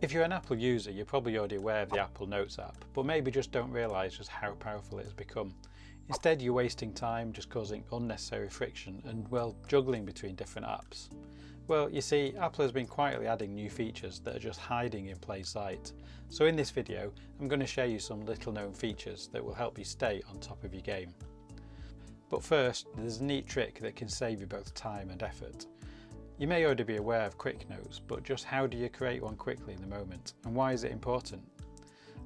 If you're an Apple user, you're probably already aware of the Apple Notes app, but maybe just don't realise just how powerful it has become. Instead, you're wasting time just causing unnecessary friction and, well, juggling between different apps. Well, you see, Apple has been quietly adding new features that are just hiding in plain sight. So in this video, I'm going to show you some little known features that will help you stay on top of your game. But first, there's a neat trick that can save you both time and effort. You may already be aware of quick notes, but just how do you create one quickly in the moment, and why is it important?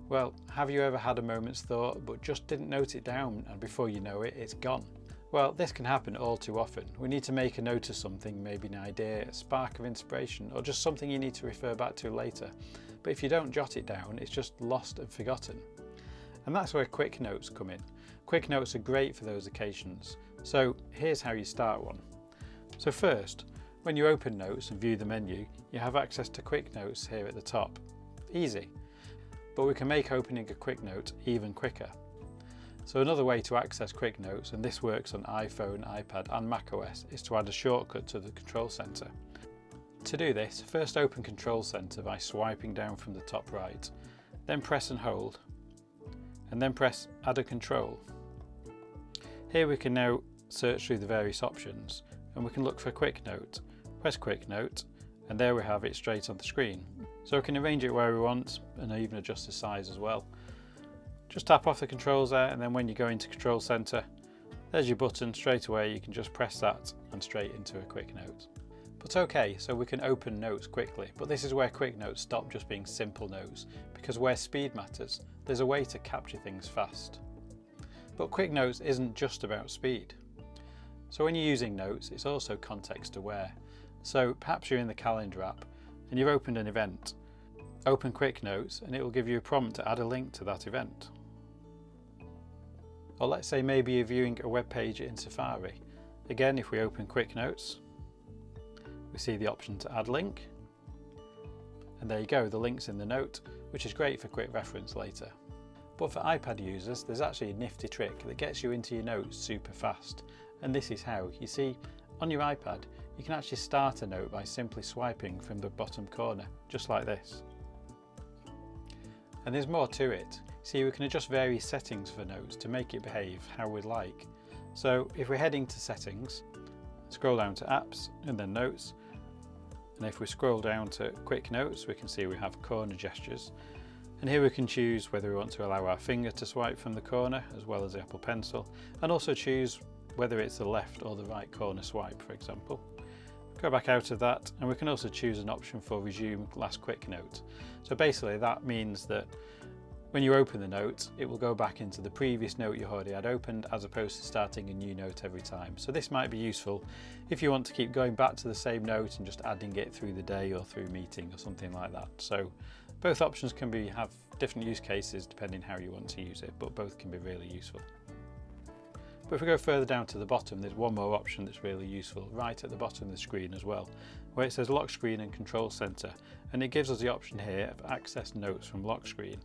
Well, have you ever had a moment's thought but just didn't note it down, and before you know it, it's gone? Well, this can happen all too often. We need to make a note of something, maybe an idea, a spark of inspiration, or just something you need to refer back to later. But if you don't jot it down, it's just lost and forgotten. And that's where quick notes come in. Quick notes are great for those occasions. So here's how you start one. So first, when you open Notes and view the menu, you have access to quick notes here at the top. Easy. But we can make opening a quick note even quicker. So another way to access quick notes, and this works on iPhone, iPad and macOS, is to add a shortcut to the control center. To do this, first open Control Center by swiping down from the top right, then press and hold, and then press Add a Control. Here we can now search through the various options, and we can look for Quick Note. Press Quick Note, and there we have it straight on the screen. So we can arrange it where we want and even adjust the size as well. Just tap off the controls there, and then when you go into Control Center, there's your button. Straight away you can just press that and straight into a quick note. But okay, so we can open notes quickly, but this is where quick notes stop just being simple notes, because where speed matters, there's a way to capture things fast. But quick notes isn't just about speed. So when you're using notes, it's also context aware. So perhaps you're in the calendar app and you've opened an event. Open Quick Notes and it will give you a prompt to add a link to that event. Or let's say maybe you're viewing a web page in Safari. Again, if we open Quick Notes, we see the option to add link. And there you go, the link's in the note, which is great for quick reference later. But for iPad users, there's actually a nifty trick that gets you into your notes super fast. And this is how. You see, on your iPad, you can actually start a note by simply swiping from the bottom corner, just like this. And there's more to it. See, we can adjust various settings for notes to make it behave how we'd like. So if we're heading to settings, scroll down to apps and then notes. And if we scroll down to quick notes, we can see we have corner gestures. And here we can choose whether we want to allow our finger to swipe from the corner as well as the Apple Pencil, and also choose whether it's the left or the right corner swipe, for example. Go back out of that, and we can also choose an option for resume last quick note. So basically that means that when you open the note, it will go back into the previous note you already had opened, as opposed to starting a new note every time. So this might be useful if you want to keep going back to the same note and just adding it through the day or through a meeting or something like that. So both options can have different use cases depending how you want to use it, but both can be really useful. But if we go further down to the bottom, there's one more option that's really useful right at the bottom of the screen as well, where it says Lockscreen and Control Center, and it gives us the option here of Access Notes from Lockscreen.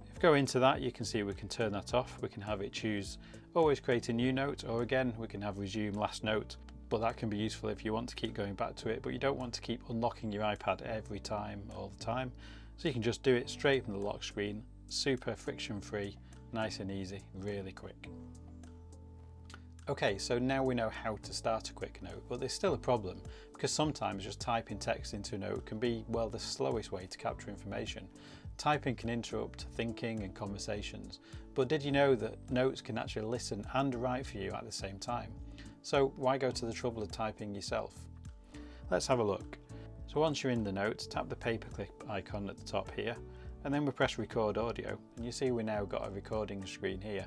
If we go into that, you can see we can turn that off. We can have it choose Always Create a New Note, or again, we can have Resume Last Note, but that can be useful if you want to keep going back to it, but you don't want to keep unlocking your iPad every time, all the time. So you can just do it straight from the lock screen, super friction-free, nice and easy, really quick. Okay, so now we know how to start a quick note, but there's still a problem, because sometimes just typing text into a note can be, well, the slowest way to capture information. Typing can interrupt thinking and conversations, but did you know that notes can actually listen and write for you at the same time? So why go to the trouble of typing yourself? Let's have a look. So once you're in the notes, tap the paperclip icon at the top here, and then we press Record Audio, and you see we now got a recording screen here.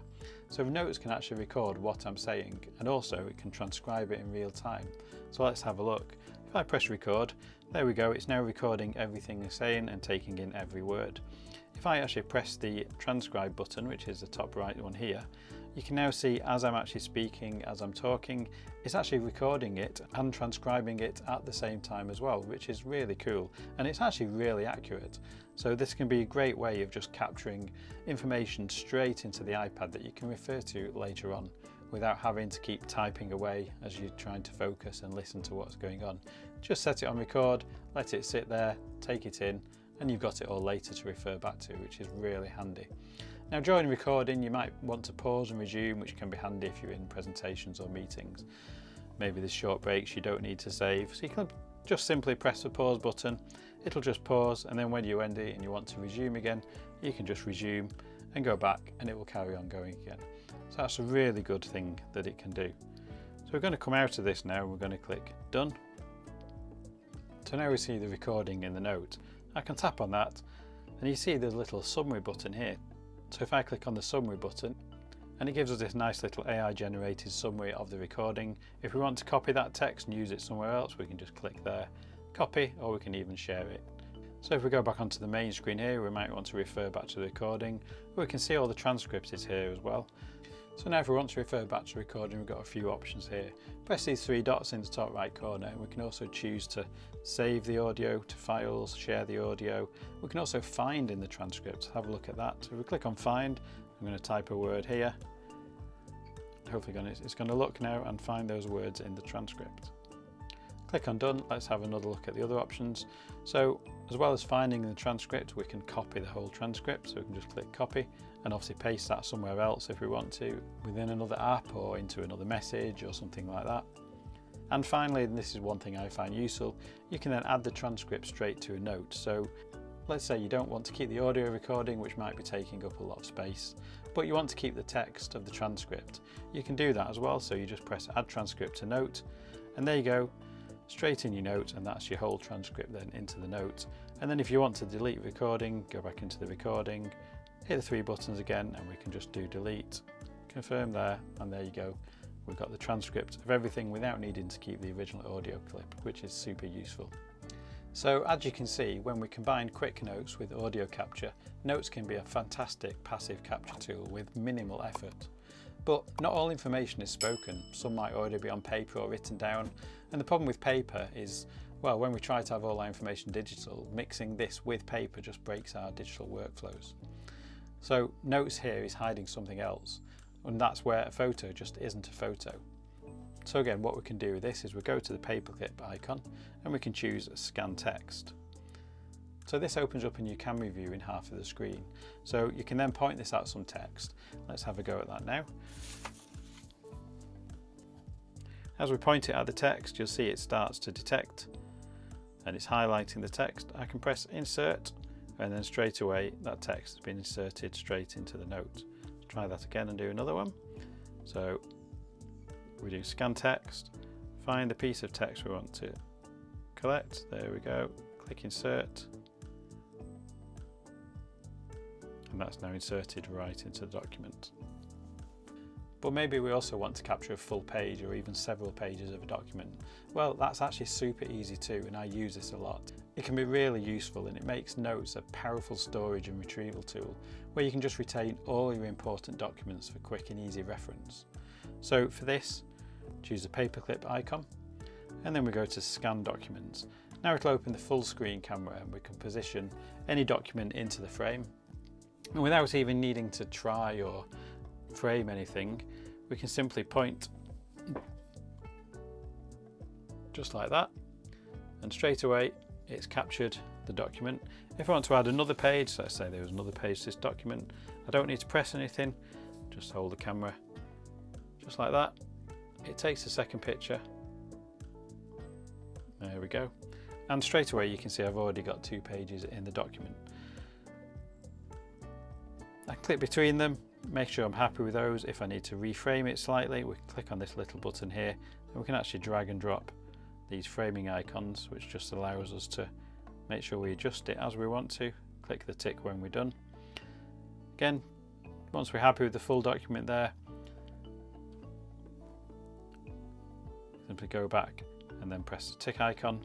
So Notes can actually record what I'm saying, and also it can transcribe it in real time. So let's have a look. If I press record, there we go, it's now recording everything I'm saying and taking in every word. If I actually press the transcribe button, which is the top right one here, you can now see as I'm actually speaking, as I'm talking, it's actually recording it and transcribing it at the same time as well, which is really cool, and it's actually really accurate. So this can be a great way of just capturing information straight into the iPad that you can refer to later on without having to keep typing away as you're trying to focus and listen to what's going on. Just set it on record, let it sit there, take it in, and you've got it all later to refer back to, which is really handy. Now during recording you might want to pause and resume, which can be handy if you're in presentations or meetings. Maybe there's short breaks you don't need to save, so you can just simply press the pause button, it'll just pause, and then when you end it and you want to resume again, you can just resume and go back and it will carry on going again. So that's a really good thing that it can do. So we're going to come out of this now and we're going to click Done. So now we see the recording in the note. I can tap on that and you see there's a little summary button here. So if I click on the summary button, and it gives us this nice little AI generated summary of the recording. If we want to copy that text and use it somewhere else, we can just click there, copy, or we can even share it. So if we go back onto the main screen here, we might want to refer back to the recording. We can see all the transcripts is here as well. So now if we want to refer back to the recording, we've got a few options here. Press these three dots in the top right corner and we can also choose to save the audio to files, share the audio. We can also find in the transcript, have a look at that. So if we click on find, I'm going to type a word here. Hopefully it's going to look now and find those words in the transcript. Click on done, let's have another look at the other options. So as well as finding the transcript, we can copy the whole transcript. So we can just click copy and obviously paste that somewhere else if we want to, within another app or into another message or something like that. And finally, and this is one thing I find useful, you can then add the transcript straight to a note. So let's say you don't want to keep the audio recording, which might be taking up a lot of space, but you want to keep the text of the transcript. You can do that as well. So you just press add transcript to note, and there you go, straight in your note, and that's your whole transcript then into the note. And then if you want to delete recording, go back into the recording, hit the three buttons again, and we can just do delete, confirm there, and there you go. We've got the transcript of everything without needing to keep the original audio clip, which is super useful. So as you can see, when we combine quick notes with audio capture, notes can be a fantastic passive capture tool with minimal effort. But not all information is spoken. Some might already be on paper or written down. And the problem with paper is, well, when we try to have all our information digital, mixing this with paper just breaks our digital workflows. So notes here is hiding something else, and that's where a photo just isn't a photo. So again, what we can do with this is we go to the paperclip icon and we can choose scan text. So this opens up a new camera view in half of the screen. So you can then point this at some text. Let's have a go at that now. As we point it at the text, you'll see it starts to detect and it's highlighting the text. I can press insert and then straight away that text has been inserted straight into the note. Let's try that again and do another one. So we do scan text, find the piece of text we want to collect, there we go, click insert, and that's now inserted right into the document. But maybe we also want to capture a full page or even several pages of a document. Well, that's actually super easy too, and I use this a lot. It can be really useful and it makes notes a powerful storage and retrieval tool where you can just retain all your important documents for quick and easy reference. So for this, choose the paperclip icon and then we go to scan documents. Now it'll open the full screen camera and we can position any document into the frame. And without even needing to try or frame anything, we can simply point just like that and straight away it's captured the document. If I want to add another page, so let's say there was another page to this document, I don't need to press anything, just hold the camera just like that. It takes a second picture, there we go, and straight away you can see I've already got 2 pages in the document. I click between them, make sure I'm happy with those. If I need to reframe it slightly, we can click on this little button here and we can actually drag and drop these framing icons, which just allows us to make sure we adjust it as we want to. Click the tick when we're done. Again, once we're happy with the full document there, simply go back and then press the tick icon.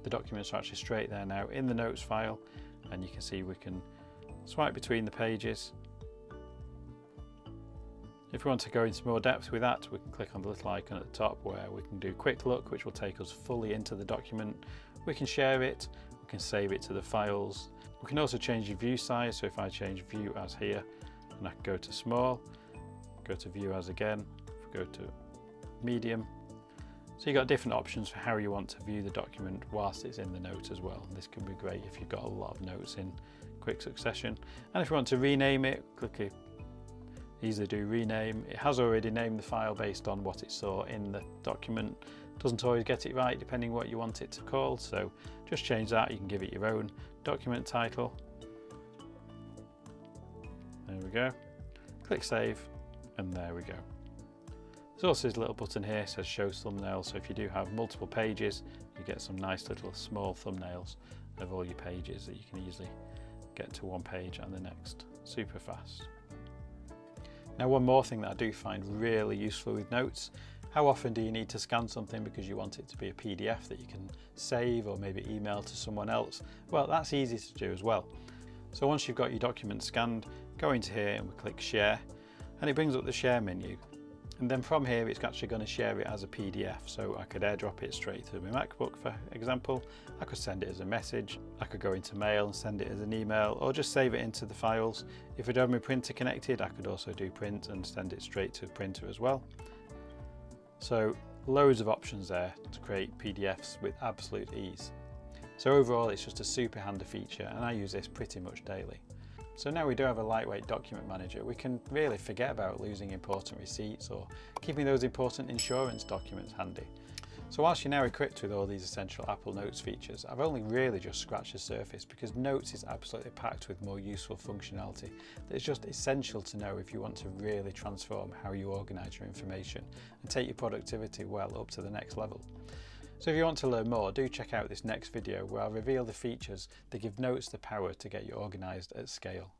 The documents are actually straight there now in the notes file, and you can see we can swipe between the pages. If we want to go into more depth with that, we can click on the little icon at the top where we can do quick look, which will take us fully into the document. We can share it, we can save it to the files. We can also change the view size, so if I change view as here, and I can go to small, go to view as again, if we go to medium, So you've got different options for how you want to view the document whilst it's in the notes as well. This can be great if you've got a lot of notes in quick succession. And if you want to rename it, click here. Easily do rename. It has already named the file based on what it saw in the document. Doesn't always get it right depending what you want it to call, so just change that. You can give it your own document title. There we go. Click save, and there we go. There's also this little button here that says show thumbnail, so if you do have multiple pages, you get some nice little small thumbnails of all your pages that you can easily get to one page and the next super fast. Now, one more thing that I do find really useful with notes: how often do you need to scan something because you want it to be a PDF that you can save or maybe email to someone else? Well, that's easy to do as well. So once you've got your document scanned, go into here and we click share, and it brings up the share menu. And then from here, it's actually going to share it as a PDF. So I could airdrop it straight to my MacBook, for example. I could send it as a message. I could go into mail and send it as an email, or just save it into the files. If I don't have my printer connected, I could also do print and send it straight to the printer as well. So loads of options there to create PDFs with absolute ease. So overall, it's just a super handy feature, and I use this pretty much daily. So now we do have a lightweight document manager, we can really forget about losing important receipts or keeping those important insurance documents handy. So whilst you're now equipped with all these essential Apple Notes features, I've only really just scratched the surface, because Notes is absolutely packed with more useful functionality that is just essential to know if you want to really transform how you organise your information and take your productivity well up to the next level. So if you want to learn more, do check out this next video where I'll reveal the features that give Notes the power to get you organised at scale.